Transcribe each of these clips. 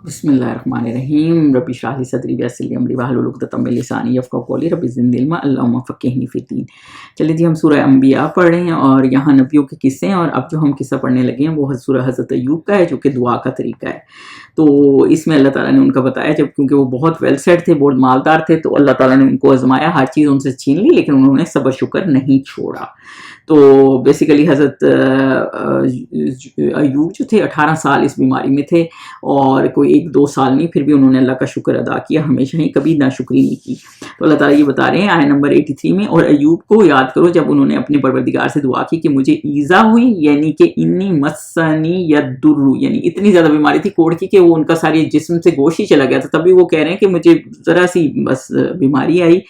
بسم اللہ الرحمن الرحیم رب اشرح لی صدری ویسر لی امری واحلل عقدۃ من لسانی یفقہوا قولی رب زدنی علما اللہم فقہنی فی الدین۔ چلے جی ہم سورہ انبیاء پڑھ رہے ہیں اور یہاں نبیوں کے قصے ہیں، اور اب جو ہم قصہ پڑھنے لگے ہیں وہ سورہ حضرت ایوب کا ہے جو کہ دعا کا طریقہ ہے۔ تو اس میں اللہ تعالیٰ نے ان کا بتایا، جب کیونکہ وہ بہت ویل سیٹ تھے، بہت مالدار تھے، تو اللہ تعالیٰ نے ان کو آزمایا، ہر چیز ان سے چھین لی، لیکن انہوں نے صبر شکر نہیں چھوڑا۔ تو بیسیکلی حضرت ایوب جو تھے 18 سال اس بیماری میں تھے، اور کوئی 1-2 سال نہیں، پھر بھی انہوں نے اللہ کا شکر ادا کیا، ہمیشہ ہی کبھی ناشکری نہیں کی۔ تو اللہ تعالیٰ یہ بتا رہے ہیں آیت نمبر 83 میں، اور ایوب کو یاد کرو جب انہوں نے اپنے پروردگار سے دعا کی کہ مجھے ایذا ہوئی، یعنی کہ انی مسنی یدر، یعنی اتنی زیادہ بیماری تھی کوڑ کی کہ وہ ان کا سارے جسم سے گوشت ہی چلا گیا تھا، تبھی وہ کہہ رہے ہیں کہ مجھے ذرا سی بس بیماری آئی،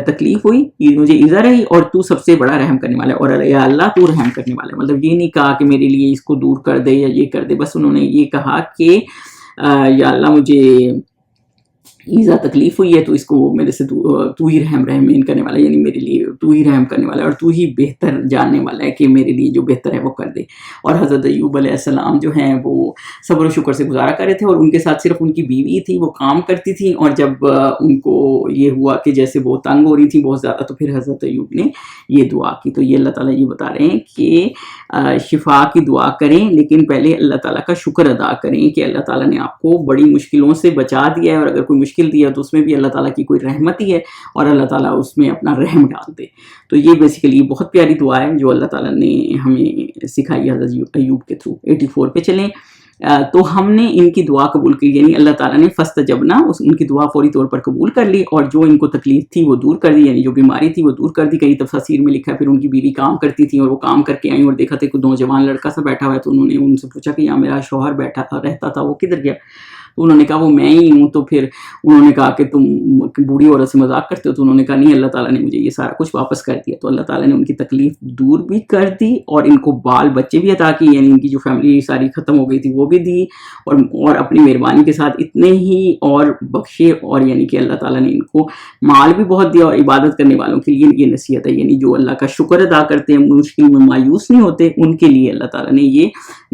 تکلیف ہوئی، مجھے ایذا رہی، اور تو سب سے بڑا رحم کرنے والا ہے، اور یا اللہ تو رحم کرنے والا ہے۔ مطلب یہ نہیں کہا کہ میرے لیے اس کو دور کر دے یا یہ کر دے، بس انہوں نے یہ کہا کہ یا اللہ مجھے ایذا تکلیف ہوئی ہے تو اس کو میرے سے تو ہی رحمین کرنے والا ہے، یعنی میرے لیے تو ہی رحم کرنے والا ہے، اور تو ہی بہتر جاننے والا ہے کہ میرے لیے جو بہتر ہے وہ کر دے۔ اور حضرت ایوب علیہ السلام جو ہیں وہ صبر و شکر سے گزارا کر رہے تھے، اور ان کے ساتھ صرف ان کی بیوی تھی، وہ کام کرتی تھی، اور جب ان کو یہ ہوا کہ جیسے وہ تنگ ہو رہی تھی بہت زیادہ، تو پھر حضرت ایوب نے یہ دعا کی۔ تو یہ اللہ تعالیٰ یہ بتا رہے ہیں کہ شفا کی دعا کریں، لیکن پہلے اللہ تعالیٰ کا شکر ادا کریں کہ اللہ تعالیٰ نے آپ کو بڑی مشکلوں سے بچا دیا ہے، اور اگر کوئی مشکل دیا تو اس میں بھی اللہ تعالیٰ کی کوئی رحمت ہی ہے، اور اللہ تعالیٰ اس میں اپنا رحم ڈال دے۔ تو یہ بیسیکلی بہت پیاری دعا ہے جو اللہ تعالیٰ نے ہمیں سکھائی حضرت ایوب کے تھرو۔ 84 پہ چلیں۔ تو ہم نے ان کی دعا قبول کی، یعنی اللہ تعالیٰ نے فاستجبنا، ان کی دعا فوری طور پر قبول کر لی، اور جو ان کو تکلیف تھی وہ دور کر دی، یعنی جو بیماری تھی وہ دور کر دی۔ کئی تفاسیر میں لکھا ہے پھر ان کی بیوی کام کرتی تھی، اور وہ کام کر کے آئیں اور دیکھا تھا کہ نوجوان لڑکا سا بیٹھا ہوا ہے، تو انہوں نے ان سے پوچھا کہ یہاں میرا شوہر بیٹھا رہتا تھا، وہ کدھر گیا؟ تو انہوں نے کہا وہ میں ہی ہوں۔ تو پھر انہوں نے کہا کہ تم بوڑھی عورت سے مذاق کرتے ہو؟ تو انہوں نے کہا نہیں، اللہ تعالیٰ نے مجھے یہ سارا کچھ واپس کر دیا۔ تو اللہ تعالیٰ نے ان کی تکلیف دور بھی کر دی، اور ان کو بال بچے بھی عطا کی، یعنی ان کی جو فیملی ساری ختم ہو گئی تھی وہ بھی دی، اور اپنی مہربانی کے ساتھ اتنے ہی اور بخشے، اور یعنی کہ اللہ تعالیٰ نے ان کو مال بھی بہت دیا۔ اور عبادت کرنے والوں کے لیے یہ نصیحت ہے، یعنی جو اللہ کا شکر ادا کرتے ہیں، مشکل میں مایوس نہیں ہوتے، ان کے لیے اللہ تعالیٰ نے یہ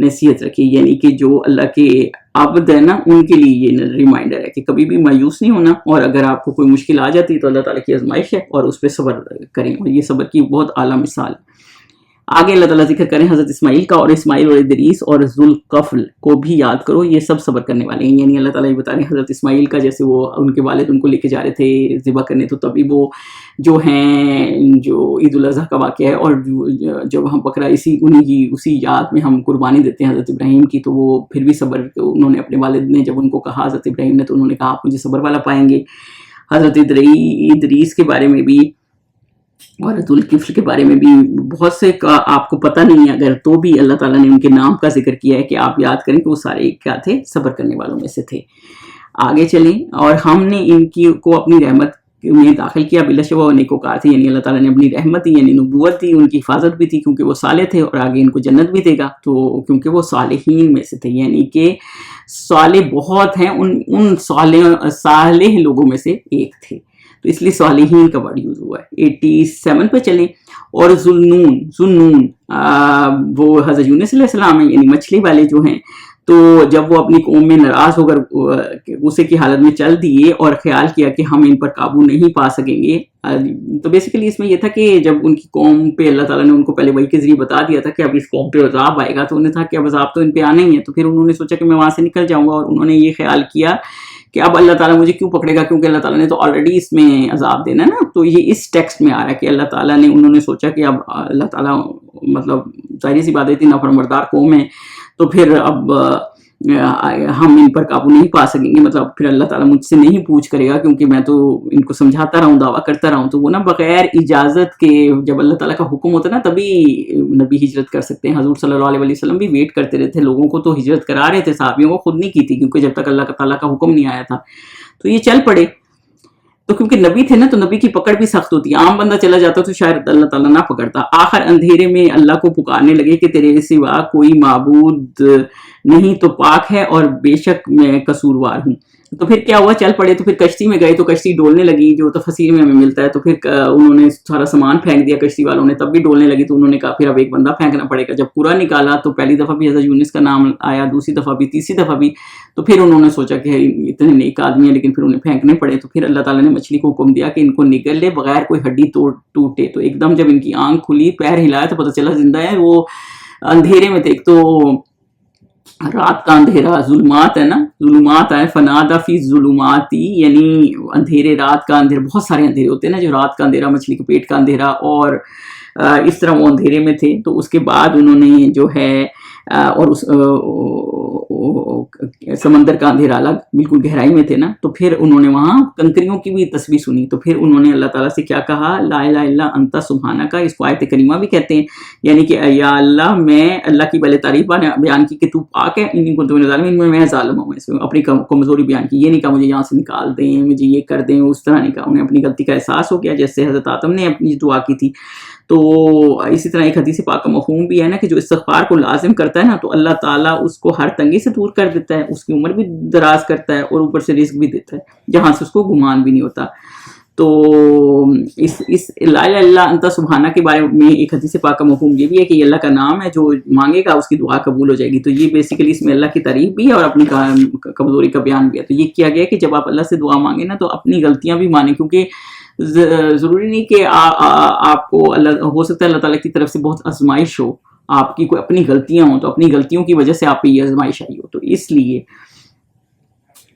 نصیحت رکھی، یعنی کہ جو اللہ کے عبد ہے نا، ان کے لیے یہ ریمائنڈر ہے کہ کبھی بھی مایوس نہیں ہونا، اور اگر آپ کو کوئی مشکل آ جاتی ہے تو اللہ تعالیٰ کی آزمائش ہے، اور اس پہ صبر کریں، اور یہ صبر کی بہت اعلیٰ مثال ہے۔ آگے اللہ تعالیٰ ذکر کریں حضرت اسماعیل کا، اور اسماعیل اور ادریس اور ذوالکفل کو بھی یاد کرو، یہ سب صبر کرنے والے ہیں۔ یعنی اللہ تعالیٰ یہ بتا رہے ہیں حضرت اسماعیل کا، جیسے وہ ان کے والد ان کو لے کے جا رہے تھے ذبح کرنے، تو تبھی وہ جو ہیں جو عید الاضحیٰ کا واقعہ ہے، اور جب ہم بکرا اسی یاد میں ہم قربانی دیتے ہیں حضرت ابراہیم کی، تو وہ پھر بھی صبر، انہوں نے اپنے والد نے جب ان کو کہا حضرت ابراہیم نے، تو انہوں نے کہا آپ مجھے صبر والا پائیں گے۔ حضرت ادریس کے بارے میں بھی اور ذوالکفل کے بارے میں بھی بہت سے کا آپ کو پتہ نہیں ہے اگر، تو بھی اللہ تعالیٰ نے ان کے نام کا ذکر کیا ہے کہ آپ یاد کریں کہ وہ سارے کیا تھے، صبر کرنے والوں میں سے تھے۔ آگے چلیں، اور ہم نے ان کی کو اپنی رحمت میں داخل کیا، بلا شبہ وہ نیکوکار تھے، یعنی اللہ تعالیٰ نے اپنی رحمت دی، یعنی نبوت دی، ان کی حفاظت بھی تھی کیونکہ وہ صالح تھے، اور آگے ان کو جنت بھی دے گا، تو کیونکہ وہ صالحین میں سے تھے، یعنی کہ صالح بہت ہیں، ان صالح لوگوں میں سے ایک تھے، تو اس لیے صالحین کا ورڈ یوز ہوا ہے۔ 87 پہ چلیں۔ اور ذوالنون وہ حضرت یونس علیہ السلام ہیں، یعنی مچھلی والے جو ہیں، تو جب وہ اپنی قوم میں ناراض ہو کر غصے کی حالت میں چل دیے اور خیال کیا کہ ہم ان پر قابو نہیں پا سکیں گے، تو بیسیکلی اس میں یہ تھا کہ جب ان کی قوم پہ اللہ تعالیٰ نے ان کو پہلے وحی کے ذریعے بتا دیا تھا کہ اب اس قوم پہ عذاب آئے گا، تو انہیں تھا کہ اب عذاب تو ان پہ آنا ہی ہے، تو پھر انہوں نے سوچا کہ میں وہاں سے نکل جاؤں گا، اور انہوں نے یہ خیال کیا کہ اب اللہ تعالیٰ مجھے کیوں پکڑے گا، کیونکہ اللہ تعالیٰ نے تو آلریڈی اس میں عذاب دینا ہے نا۔ تو یہ اس ٹیکسٹ میں آ رہا ہے کہ اللہ تعالیٰ نے، انہوں نے سوچا کہ اب اللہ تعالیٰ مطلب ظاہر سی بات ہے اتنی نافرمردار قوم ہے، تو پھر اب ہم ان پر قابو نہیں پا سکیں گے، مطلب پھر اللہ تعالیٰ مجھ سے نہیں پوچھ کرے گا، کیونکہ میں تو ان کو سمجھاتا رہا ہوں، دعویٰ کرتا رہا ہوں، تو وہ نا بغیر اجازت کے جب اللہ تعالیٰ کا حکم ہوتا ہے نا تبھی نبی ہجرت کر سکتے ہیں۔ حضور صلی اللہ علیہ وسلم بھی ویٹ کرتے رہے تھے لوگوں کو، تو ہجرت کرا رہے تھے، صحابیوں کو خود نہیں کی تھی، کیونکہ جب تک اللہ تعالیٰ کا حکم نہیں آیا تھا، تو یہ چل پڑے۔ تو کیونکہ نبی تھے نا، تو نبی کی پکڑ بھی سخت ہوتی ہے، عام بندہ چلا جاتا تو شاید اللہ تعالیٰ نہ پکڑتا۔ آخر اندھیرے میں اللہ کو پکارنے لگے کہ تیرے سوا کوئی معبود نہیں تو پاک ہے، اور بے شک میں قصوروار ہوں۔ تو پھر کیا ہوا, چل پڑے, تو پھر کشتی میں گئے تو کشتی ڈولنے لگی, جو تفسیر میں ہمیں ملتا ہے. تو پھر انہوں نے سارا سامان پھینک دیا کشتی والوں نے, تب بھی ڈولنے لگی. تو انہوں نے کہا پھر اب ایک بندہ پھینکنا پڑے گا. جب پورا نکالا تو پہلی دفعہ بھی حضرت یونس کا نام آیا, دوسری دفعہ بھی, تیسری دفعہ بھی. تو پھر انہوں نے سوچا کہ اتنے نیک آدمی ہیں لیکن پھر انہیں پھینکنے پڑے. تو پھر اللہ تعالیٰ نے مچھلی کو حکم دیا کہ ان کو نگل لے بغیر کوئی ہڈی ٹوٹے. تو ایک دم جب ان کی آنکھ کھلی, پیر ہلایا, تو پتہ چلا زندہ ہے. وہ اندھیرے میں تھے. ایک تو رات کا اندھیرا, ظلمات ہے نا, ظلمات آئے, فنادا فی ظلماتی, یعنی اندھیرے, رات کا اندھیرا. بہت سارے اندھیرے ہوتے ہیں نا, جو رات کا اندھیرا, مچھلی کے پیٹ کا اندھیرا, اور اس طرح وہ اندھیرے میں تھے. تو اس کے بعد انہوں نے جو ہے اور اس سمندر کا اندھیرا الگ, بالکل گہرائی میں تھے نا. تو پھر انہوں نے وہاں کنکریوں کی بھی تسبیح سنی. تو پھر انہوں نے اللہ تعالیٰ سے کیا کہا, لا الہ الا انت سبحانک. اس کو آیت کریمہ بھی کہتے ہیں, یعنی کہ یا اللہ, میں اللہ کی پہلے تعریف بیان کی کہ تو پاک ہے, ان کنت من الظالمین, میں ظالم ہوں. اس میں اپنی کمزوری بیان کی. یہ نہیں کہا مجھے یہاں سے نکال دیں, مجھے یہ کر دیں, اس طرح نہیں کہا. انہیں اپنی غلطی کا احساس ہو گیا, جیسے حضرت آدم نے اپنی دعا کی تھی. تو اسی طرح ایک حدیث پاک کا مفہوم بھی ہے نا, کہ جو استغفار کو لازم کرتا ہے نا, تو اللہ تعالیٰ اس کو ہر تنگی سے دور کر دیتا ہے, اس کی عمر بھی دراز کرتا ہے, اور اوپر سے رزق بھی دیتا ہے جہاں سے اس کو گمان بھی نہیں ہوتا. تو اس لا الہ الا انت سبحانہ کے بارے میں ایک حدیث پاک کا مفہوم یہ بھی ہے کہ یہ اللہ کا نام ہے, جو مانگے گا اس کی دعا قبول ہو جائے گی. تو یہ بیسیکلی اس میں اللہ کی تعریف بھی ہے اور اپنی کمزوری کا بیان بھی ہے. تو یہ کیا گیا کہ جب آپ اللہ سے دعا مانگیں نا, تو اپنی غلطیاں بھی مانیں, کیونکہ ضروری نہیں کہ آپ کو اللہ, ہو سکتا ہے اللہ تعالیٰ کی طرف سے بہت آزمائش ہو, آپ کی کوئی اپنی غلطیاں ہوں, تو اپنی غلطیوں کی وجہ سے آپ پہ یہ آزمائش آئی ہو. تو اس لیے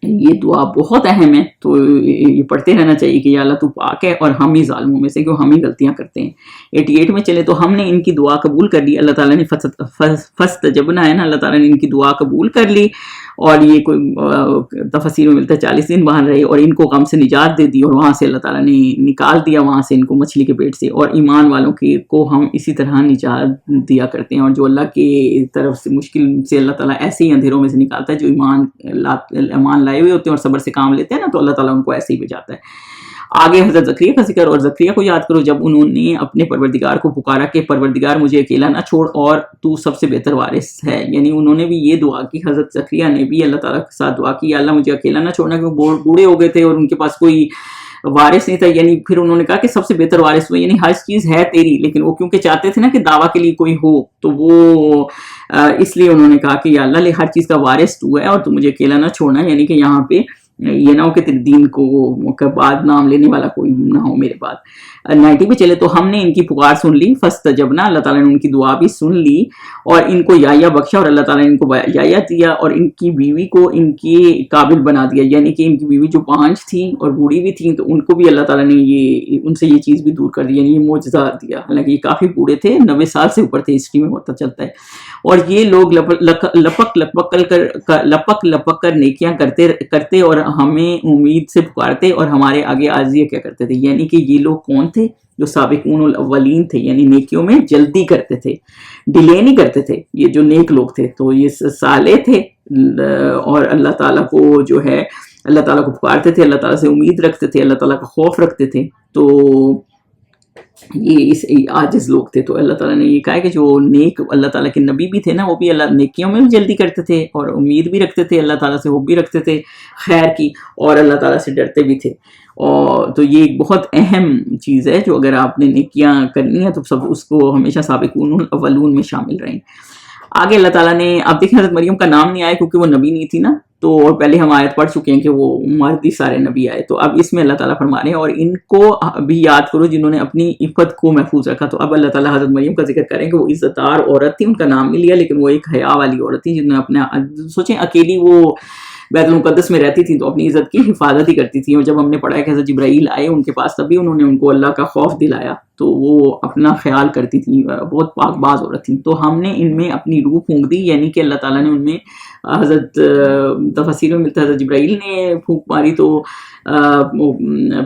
یہ دعا بہت اہم ہے. تو یہ پڑھتے رہنا چاہیے کہ یا اللہ تو پاک ہے اور ہم ہی ظالموں میں سے, کیوں ہم ہی غلطیاں کرتے ہیں. 88 میں چلے تو ہم نے ان کی دعا قبول کر لی. اللہ تعالیٰ نے فاستجبنا ہے نا, اللہ تعالیٰ نے ان کی دعا قبول کر لی. اور یہ کوئی تفسیر میں ملتا ہے 40 دن وہاں رہے, اور ان کو غم سے نجات دے دی, اور وہاں سے اللہ تعالیٰ نے نکال دیا وہاں سے ان کو مچھلی کے پیٹ سے. اور ایمان والوں کو ہم اسی طرح نجات دیا کرتے ہیں. اور جو اللہ کی طرف سے مشکل سے اللہ تعالیٰ ایسے ہی اندھیروں میں سے نکالتا ہے, جو ایمان لائے ہوئے ہوتے ہیں اور صبر سے کام لیتے ہیں نا, تو اللہ تعالیٰ ان کو ایسے ہی بھیجاتا ہے. آگے حضرت زکریا کا ذکر, اور زکریا کو یاد کرو جب انہوں نے اپنے پروردگار کو پکارا کہ پروردگار مجھے اکیلا نہ چھوڑ اور تو سب سے بہتر وارث ہے. یعنی انہوں نے بھی یہ دعا کی, حضرت زکریا نے بھی اللہ تعالیٰ کے ساتھ دعا کی, اللہ مجھے اکیلا نہ چھوڑنا, کیونکہ بوڑھے ہو گئے تھے اور ان کے پاس کوئی وارث نہیں تھا. یعنی پھر انہوں نے کہا کہ سب سے بہتر وارث ہو, یعنی ہر چیز ہے تیری, لیکن وہ کیونکہ چاہتے تھے نا کہ دعویٰ کے لیے کوئی ہو, تو وہ اس لیے انہوں نے کہا کہ یا اللہ ہر چیز کا وارث تو ہے اور تو مجھے اکیلا نہ چھوڑنا. یعنی کہ یہاں پہ یہ نہ ہو کہ تیرے دین کو بعد نام لینے والا کوئی نہ ہو میرے بعد. 90 پہ چلے تو ہم نے ان کی پکار سن لی, فاستجبنا, اللہ تعالیٰ نے ان کی دعا بھی سن لی, اور ان کو یحییٰ بخشا, اور اللہ تعالیٰ نے ان کو یحییٰ دیا, اور ان کی بیوی کو ان کی قابل بنا دیا. یعنی کہ ان کی بیوی جو 5 تھیں اور بوڑھی بھی تھیں, تو ان کو بھی اللہ تعالیٰ نے ان سے یہ چیز بھی دور کر دی, یعنی یہ معجزہ دیا. حالانکہ یہ کافی بوڑھے تھے, 90 سال سے اوپر تھے, ہسٹری میں پتہ چلتا ہے. اور یہ لوگ لپک کر نیکیاں کرتے اور ہمیں امید سے پکارتے, اور ہمارے آگے عاجزی کیا کرتے تھے. یعنی کہ یہ لوگ کون تھے, جو سابقون الاولین تھے, یعنی نیکیوں میں جلدی کرتے تھے, ڈیلے نہیں کرتے تھے. یہ جو نیک لوگ تھے تو یہ صالح تھے, اور اللہ تعالیٰ کو جو ہے اللہ تعالیٰ کو پکارتے تھے, اللہ تعالیٰ سے امید رکھتے تھے, اللہ تعالیٰ کا خوف رکھتے تھے. تو یہ عاجز لوگ تھے. تو اللہ تعالیٰ نے یہ کہا کہ جو نیک اللہ تعالیٰ کے نبی بھی تھے نا, وہ بھی اللہ نیکیوں میں بھی جلدی کرتے تھے, اور امید بھی رکھتے تھے, اللہ تعالیٰ سے حب بھی رکھتے تھے خیر کی, اور اللہ تعالیٰ سے ڈرتے بھی تھے. اور تو یہ ایک بہت اہم چیز ہے, جو اگر آپ نے نیکیاں کرنی ہے تو سب اس کو ہمیشہ سابقون الاولون میں شامل رہیں. آگے اللہ تعالیٰ نے, آپ دیکھیں حضرت مریم کا نام نہیں آیا کیونکہ وہ نبی نہیں تھی نا, تو اور پہلے ہم آیت پڑھ چکے ہیں کہ وہ مردی سارے نبی آئے. تو اب اس میں اللہ تعالیٰ فرما رہے ہیں, اور ان کو بھی یاد کرو جنہوں نے اپنی عفت کو محفوظ رکھا. تو اب اللہ تعالیٰ حضرت مریم کا ذکر کریں کہ وہ عزت دار عورت تھی, ان کا نام نہیں لیا, لیکن وہ ایک حیا والی عورت تھی, جنہوں نے اپنے سوچیں اکیلی وہ بیت المقدس میں رہتی تھی, تو اپنی عزت کی حفاظت ہی کرتی تھی. اور جب ہم نے پڑھا ہے کہ حضرت جبرائیل آئے ان کے پاس, تبھی انہوں نے ان کو اللہ کا خوف دلایا, تو وہ اپنا خیال کرتی تھی, بہت پاک باز عورت تھی. تو ہم نے ان میں اپنی روح پھونک دی, یعنی کہ اللہ تعالیٰ نے ان میں, حضرت تفسیر میں ملتا ہے حضرت جبرائیل نے پھونک ماری تو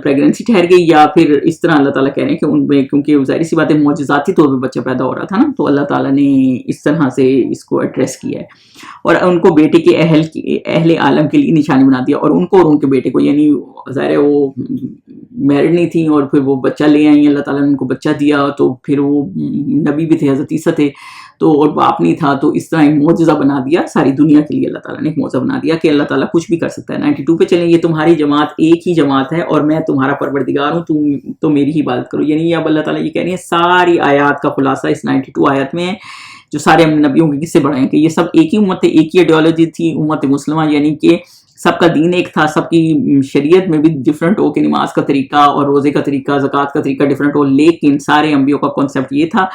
پریگننسی ٹھہر گئی, یا پھر اس طرح اللہ تعالیٰ کہہ رہے ہیں کہ ان میں, کیونکہ ظاہری سی بات ہے معجزاتی طور پہ بچہ پیدا ہو رہا تھا نا, تو اللہ تعالیٰ نے اس طرح سے اس کو ایڈریس کیا ہے, اور ان کو بیٹے کے اہل عالم کے لیے نشانی بنا دیا, اور ان کو اور ان کے بیٹے کو, یعنی ظاہر ہے وہ میرڈ نہیں تھیں, اور پھر وہ بچہ لے آئیں, اللہ تعالیٰ نے ان کو بچہ دیا, تو پھر وہ نبی بھی تھے, حضرت عیسیٰ تھے. تو اور باپ نہیں تھا، تو اس طرح ایک معجزہ بنا دیا ساری دنیا کے لیے، اللہ تعالیٰ نے ایک معجزہ بنا دیا کہ اللہ تعالیٰ کچھ بھی کر سکتا ہے۔ 92 پہ چلیں، یہ تمہاری جماعت ایک ہی جماعت ہے اور میں تمہارا پروردگار ہوں، تم تو میری ہی عبادت کرو۔ یعنی اب اللہ تعالیٰ یہ کہہ رہی ہیں، ساری آیات کا خلاصہ اس 92 آیات میں ہے، جو سارے ہم نے نبیوں کے قصے بڑھائے ہیں کہ یہ سب ایک ہی امت ہے، ایک ہی ایڈیالوجی تھی امت مسلمہ، یعنی کہ سب کا دین ایک تھا، سب کی شریعت میں بھی ڈفرینٹ ہو کہ نماز کا طریقہ اور روزے کا طریقہ، زکوٰۃ کا طریقہ ڈفرینٹ ہو، لیکن سارے انبیوں کا کانسیپٹ یہ تھا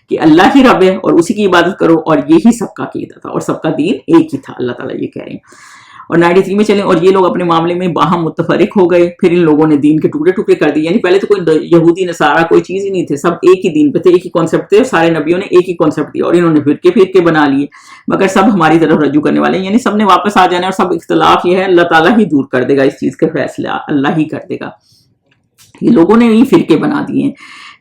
کہ اللہ ہی رب ہے اور اسی کی عبادت کرو، اور یہی سب کا عقیدہ تھا اور سب کا دین ایک ہی تھا، اللہ تعالیٰ یہ کہہ رہے ہیں۔ اور 93 میں چلیں، اور یہ لوگ اپنے معاملے میں باہم متفرق ہو گئے، پھر ان لوگوں نے دین کے ٹکڑے ٹکڑے کر دیے، یعنی پہلے تو کوئی یہودی نصارہ کوئی چیز ہی نہیں تھے، سب ایک ہی دین پہ تھے، ایک ہی کانسیپٹ تھے، سارے نبیوں نے ایک ہی کانسیپٹ دیا، اور انہوں نے فرقے بنا لیے، مگر سب ہماری طرف رجوع کرنے والے ہیں، یعنی سب نے واپس آ جانا ہے، اور سب اختلاف یہ ہے اللہ تعالیٰ ہی دور کر دے گا، اس چیز کے فیصلہ اللہ ہی کر دے گا۔ یہ لوگوں نے یہ فرقے بنا دیے ہیں۔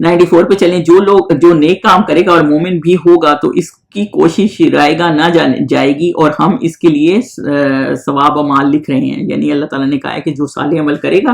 94 پہ چلیں، جو نیک کام کرے گا اور مومن بھی ہوگا تو اس کی کوشش رائے گا نہ جائے گی، اور ہم اس کے لیے ثواب و مال لکھ رہے ہیں۔ یعنی اللہ تعالیٰ نے کہا ہے کہ جو صالح عمل کرے گا،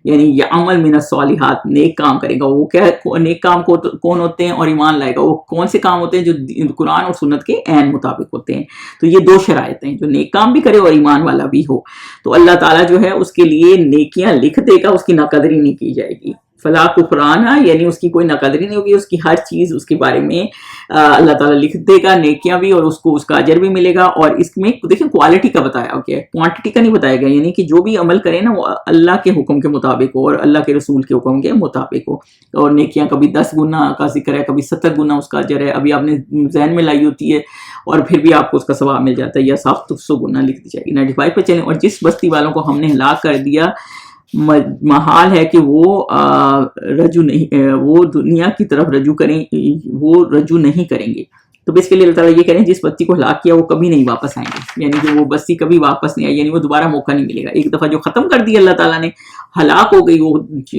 یعنی یہ عمل من الصالحات، نیک کام کرے گا، وہ کیا نیک کام کون ہوتے ہیں اور ایمان لائے گا، وہ کون سے کام ہوتے ہیں جو قرآن اور سنت کے عین مطابق ہوتے ہیں۔ تو یہ دو شرائط ہیں، جو نیک کام بھی کرے اور ایمان والا بھی ہو، تو اللہ تعالیٰ جو ہے اس کے لیے نیکیاں لکھ دے گا، اس کی ناقدری نہیں کی جائے گی۔ فلا کفرانہ، یعنی اس کی کوئی ناقدری نہیں ہوگی، اس کی ہر چیز اس کے بارے میں اللہ تعالیٰ لکھ دے گا، نیکیاں بھی، اور اس کو اس کا اجر بھی ملے گا۔ اور اس میں دیکھیں کوالٹی کا بتایا گیا ہے، کوانٹٹی کا نہیں بتایا گیا، یعنی کہ جو بھی عمل کرے نا وہ اللہ کے حکم کے مطابق ہو اور اللہ کے رسول کے حکم کے مطابق ہو، اور نیکیاں کبھی 10 گنا کا ذکر ہے، کبھی 70 گنا اس کا اجر ہے، ابھی آپ نے ذہن میں لائی ہوتی ہے، اور پھر بھی آپ کو اس کا ثواب مل جاتا ہے، یا 700 گنا لکھ دی جائے گی۔ 95 پہ چلیں، اور جس بستی والوں کو ہم نے ہلاک کر دیا، محال ہے کہ وہ رجوع نہیں، وہ دنیا کی طرف رجوع کریں، وہ رجوع نہیں کریں گے۔ تو اس کے لیے اللہ تعالیٰ یہ کریں، جس بستی کو ہلاک کیا وہ کبھی نہیں واپس آئیں گے، یعنی کہ وہ بستی کبھی واپس نہیں آئی، یعنی وہ دوبارہ موقع نہیں ملے گا۔ ایک دفعہ جو ختم کر دیا اللہ تعالیٰ نے، ہلاک ہو گئی،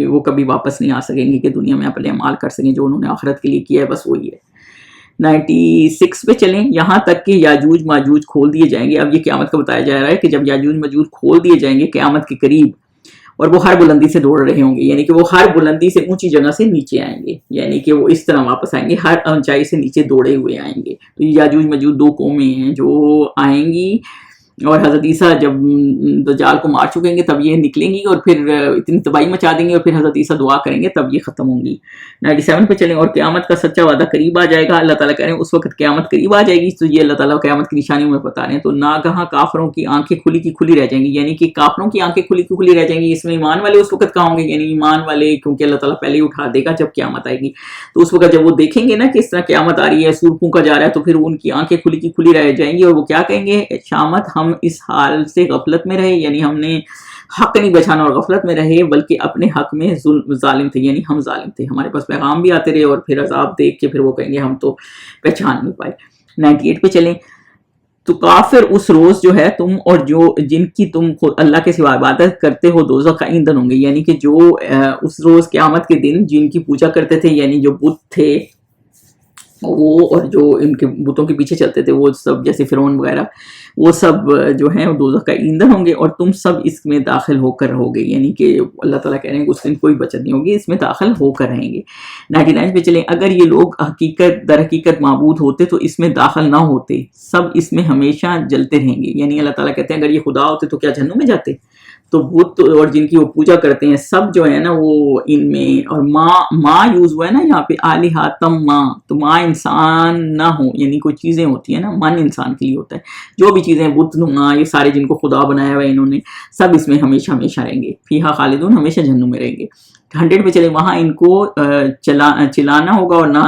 وہ کبھی واپس نہیں آ سکیں گے کہ دنیا میں اپنے اعمال کر سکیں جو انہوں نے آخرت کے لیے کیا ہے، بس وہی ہے۔ 96 پہ چلیں، یہاں تک کہ یاجوج ماجوج کھول دیے جائیں گے۔ اب یہ قیامت کا بتایا جا رہا ہے کہ جب یاجوج ماجوج کھول دیے جائیں گے قیامت کے قریب، اور وہ ہر بلندی سے دوڑ رہے ہوں گے، یعنی کہ وہ ہر بلندی سے اونچی جگہ سے نیچے آئیں گے، یعنی کہ وہ اس طرح واپس آئیں گے، ہر اونچائی سے نیچے دوڑے ہوئے آئیں گے۔ تو یہ یاجوج ماجوج دو قومیں ہیں جو آئیں گی، اور حضرت عیسیٰ جب دجال کو مار چکیں گے تب یہ نکلیں گی، اور پھر اتنی تباہی مچا دیں گے، اور پھر حضرت عیسیٰ دعا کریں گے تب یہ ختم ہوں گی۔ 97 پہ چلیں، اور قیامت کا سچا وعدہ قریب آ جائے گا۔ اللہ تعالیٰ کہہ رہے ہیں اس وقت قیامت قریب آ جائے گی، تو یہ اللہ تعالیٰ قیامت کی نشانیوں میں بتا رہے ہیں۔ تو ناگہاں کافروں کی آنکھیں کھلی کی کھلی رہ جائیں گی، یعنی کہ کافروں کی آنکھیں کھلی کی کھلی رہ جائیں گی۔ اس میں ایمان والے اس وقت کہاں ہوں گے، یعنی ایمان والے کیونکہ اللہ تعالیٰ پہلے ہی اٹھا دے گا جب قیامت آئے گی، تو اس وقت جب وہ دیکھیں گے نا کہ اس طرح قیامت آ رہی ہے، سور پھونکا جا رہا ہے، تو پھر ان کی آنکھیں کھلی کی کھلی رہ جائیں گی، اور وہ کیا کہیں گے، شامت ہم اس حال سے غفلت میں رہے، یعنی ہم نے حق نہیں بچانا اور غفلت میں رہے، بلکہ اپنے حق میں ظالم تھے، یعنی ہم ظالم تھے، ہمارے پاس پیغام بھی آتے رہے، اور پھر عذاب دیکھ کے پھر وہ کہیں گے ہم تو پہچان نہیں پائے۔ 98 پہ چلیں، تو کافر اس روز جو ہے تم اور جن کی تم اللہ کے سوا عبادت کرتے ہو دوزخ کا ایندھن ہوں گے، یعنی کہ جو اس روز قیامت کے دن جن کی پوجا کرتے تھے، یعنی جو بت تھے وہ، اور جو ان کے بتوں کے پیچھے چلتے تھے وہ سب، جیسے فرعون وغیرہ، وہ سب جو ہیں وہ دوزخ کا ایندھن ہوں گے، اور تم سب اس میں داخل ہو کر رہو گے، یعنی کہ اللہ تعالیٰ کہہ رہے ہیں کہ اس دن کوئی بچت نہیں ہوگی، اس میں داخل ہو کر رہیں گے۔ 99 پہ چلیں، اگر یہ لوگ در حقیقت معبود ہوتے تو اس میں داخل نہ ہوتے، سب اس میں ہمیشہ جلتے رہیں گے، یعنی اللہ تعالیٰ کہتے ہیں اگر یہ خدا ہوتے تو کیا جہنم میں جاتے؟ تو بت اور جن کی وہ پوجا کرتے ہیں سب جو ہے نا وہ ان میں، اور ماں یوز ہوا ہے نا یہاں پہ، آلہاتم ماں، تو ماں انسان نہ ہو، یعنی کوئی چیزیں ہوتی ہیں نا، من انسان کے لیے ہوتا ہے، جو بھی چیزیں بت نما، یہ سارے جن کو خدا بنایا ہوا ہے انہوں نے، سب اس میں ہمیشہ ہمیشہ رہیں گے، فیہا خالدون، ہمیشہ جہنم میں رہیں گے۔ 100 پہ چلے، وہاں ان کو چلانا ہوگا اور نہ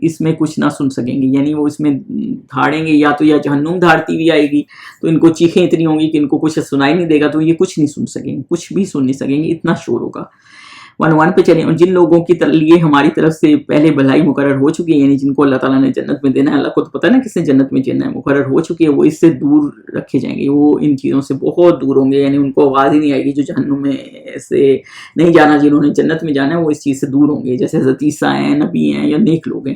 اس میں کچھ نہ سن سکیں گے، یعنی وہ اس میں دھاڑیں گے، یا تو یا جہنم دھاڑتی ہوئی آئے گی تو ان کو چیخیں اتنی ہوں گی کہ ان کو کچھ سنائی نہیں دے گا، تو یہ کچھ نہیں سن سکیں گے، کچھ بھی سن نہیں سکیں گے، اتنا شور ہوگا۔ 1 پہ چلیں، اور جن لوگوں کی لیے ہماری طرف سے پہلے بھلائی مقرر ہو چکی ہے، یعنی جن کو اللہ تعالیٰ نے جنت میں دینا ہے، اللہ کو تو پتہ ہے نا کس نے جنت میں دینا ہے، مقرر ہو چکی ہے، وہ اس سے دور رکھے جائیں گے، وہ ان چیزوں سے بہت دور ہوں گے، یعنی ان کو آواز ہی نہیں آئے گی، جو جہنم میں سے نہیں جانا، جنہوں نے جنت میں جانا ہے وہ اس چیز سے دور ہوں گے، جیسے حضرت عیسیٰ ہیں، نبی ہیں، یا نیک لوگ ہیں۔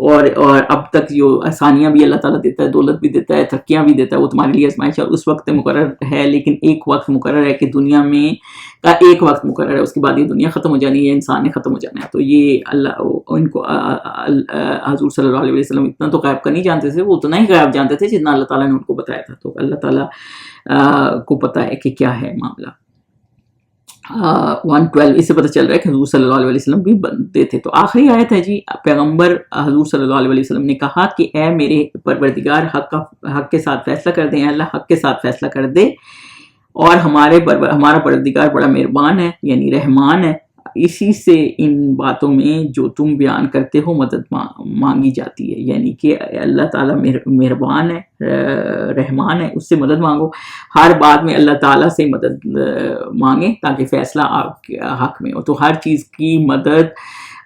اور اب تک جو آسانیاں بھی اللہ تعالیٰ دیتا ہے، دولت بھی دیتا ہے، ترقیاں بھی دیتا ہے، وہ تمہارے لیے آزمائش ہے، اور اس وقت مقرر ہے، لیکن ایک وقت مقرر ہے کہ دنیا میں کا ایک وقت مقرر ہے، اس کے بعد یہ دنیا ختم ہو جانی ہے، انسان نے ختم ہو جانا ہے. تو یہ اللہ ان کو حضور صلی اللہ علیہ وسلم اتنا تو غیب کا نہیں جانتے تھے، وہ اتنا ہی غیب جانتے تھے جتنا اللہ تعالیٰ نے ان کو بتایا تھا. تو اللہ تعالیٰ کو پتہ ہے کہ کیا ہے معاملہ. 112 اس سے پتہ چل رہا ہے کہ حضور صلی اللہ علیہ وسلم بھی بنتے تھے. تو آخری آیت ہے جی، پیغمبر حضور صلی اللہ علیہ وسلم نے کہا کہ اے میرے پروردگار، حق کے ساتھ فیصلہ کر دے. اللہ حق کے ساتھ فیصلہ کر دے، اور ہمارا پروردگار بڑا مہربان ہے، یعنی رحمان ہے. اسی سے ان باتوں میں جو تم بیان کرتے ہو مدد مانگی جاتی ہے، یعنی کہ اللہ تعالیٰ مہربان ہے، رحمان ہے، اس سے مدد مانگو. ہر بات میں اللہ تعالیٰ سے مدد مانگیں تاکہ فیصلہ آپ کے حق میں ہو. تو ہر چیز کی مدد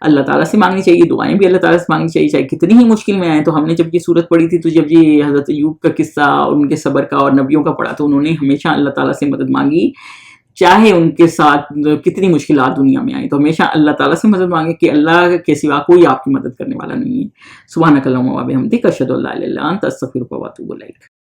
اللہ تعالیٰ سے مانگنی چاہیے، دعائیں بھی اللہ تعالیٰ سے مانگنی چاہیے، چاہے کتنی ہی مشکل میں آئیں. تو ہم نے جب یہ صورت پڑھی تھی، تو جب یہ حضرت ایوب کا قصہ اور ان کے صبر کا اور نبیوں کا پڑھا، تو انہوں نے ہمیشہ اللہ تعالیٰ سے مدد مانگی، چاہے ان کے ساتھ کتنی مشکلات دنیا میں آئیں. تو ہمیشہ اللہ تعالیٰ سے مدد مانگے کہ اللہ کے سوا کوئی آپ کی مدد کرنے والا نہیں ہے. سبحانک اللہم و بحمدک، اشہد ان لا الہ الا انت، استغفرک و اتوب الیک.